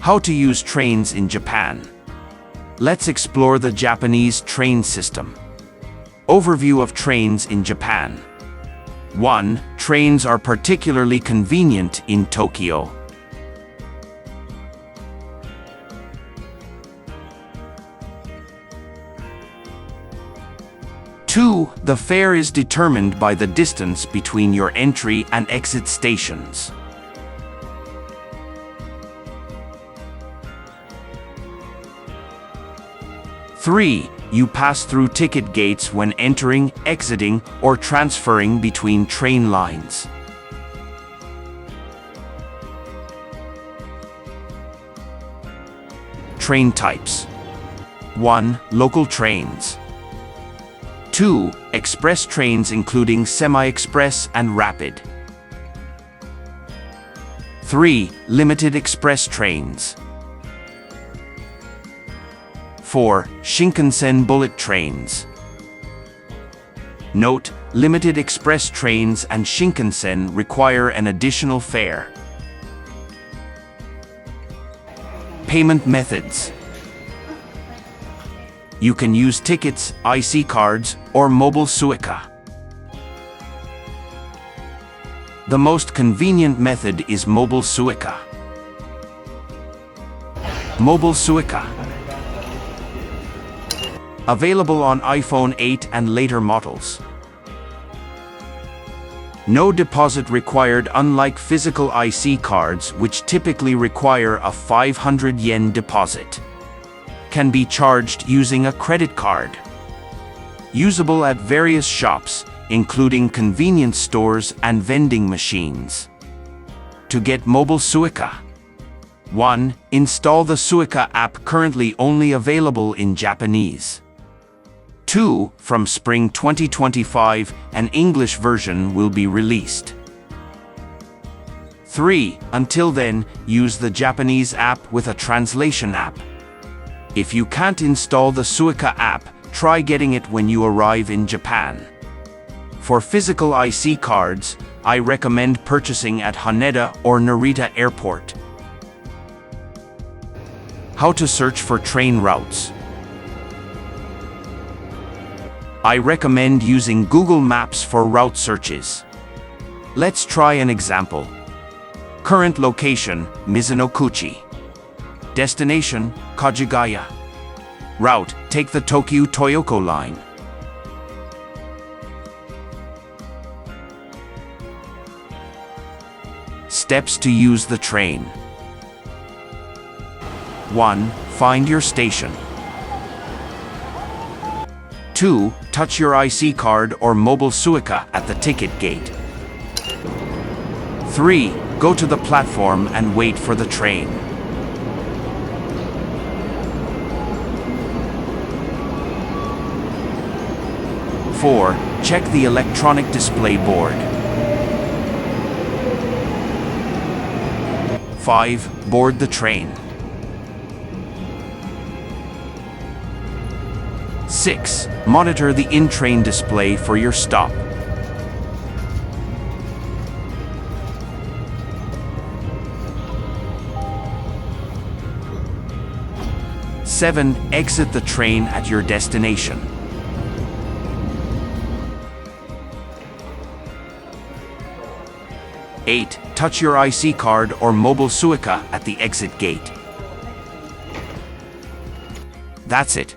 How to use trains in Japan. Let's explore the Japanese train system. Overview of trains in Japan. 1. Trains are particularly convenient in Tokyo. Two, the fare is determined by the distance between your entry and exit stations. Three, you pass through ticket gates when entering, exiting, or transferring between train lines. Train types. 1. Local trains. 2. Express trains including semi-express and rapid. 3. Limited express trains. 4. Shinkansen bullet trains. Note: limited express trains and Shinkansen require an additional fare. Payment methods. You can use tickets, IC cards, or mobile Suica. The most convenient method is mobile Suica. Mobile Suica. Available on iPhone 8 and later models. No deposit required, unlike physical IC cards, which typically require a 500 yen deposit. Can be charged using a credit card. Usable at various shops, including convenience stores and vending machines. To get mobile Suica. 1. Install the Suica app, currently only available in Japanese. 2. From spring 2025, an English version will be released. 3. Until then, use the Japanese app with a translation app. If you can't install the Suica app, try getting it when you arrive in Japan. For physical IC cards, I recommend purchasing at Haneda or Narita Airport. How to search for train routes. I recommend using Google Maps for route searches. Let's try an example. Current location, Mizunokuchi. Destination, Kajigaya. Route, take the Tokyu Toyoko line. Steps to use the train. 1. Find your station. 2. Touch your IC card or mobile Suica at the ticket gate. 3. Go to the platform and wait for the train. 4. Check the electronic display board. 5. Board the train. 6. Monitor the in-train display for your stop. 7. Exit the train at your destination. 8. Touch your IC card or mobile Suica at the exit gate. That's it.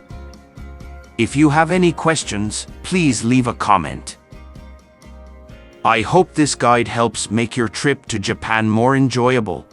If you have any questions, please leave a comment. I hope this guide helps make your trip to Japan more enjoyable.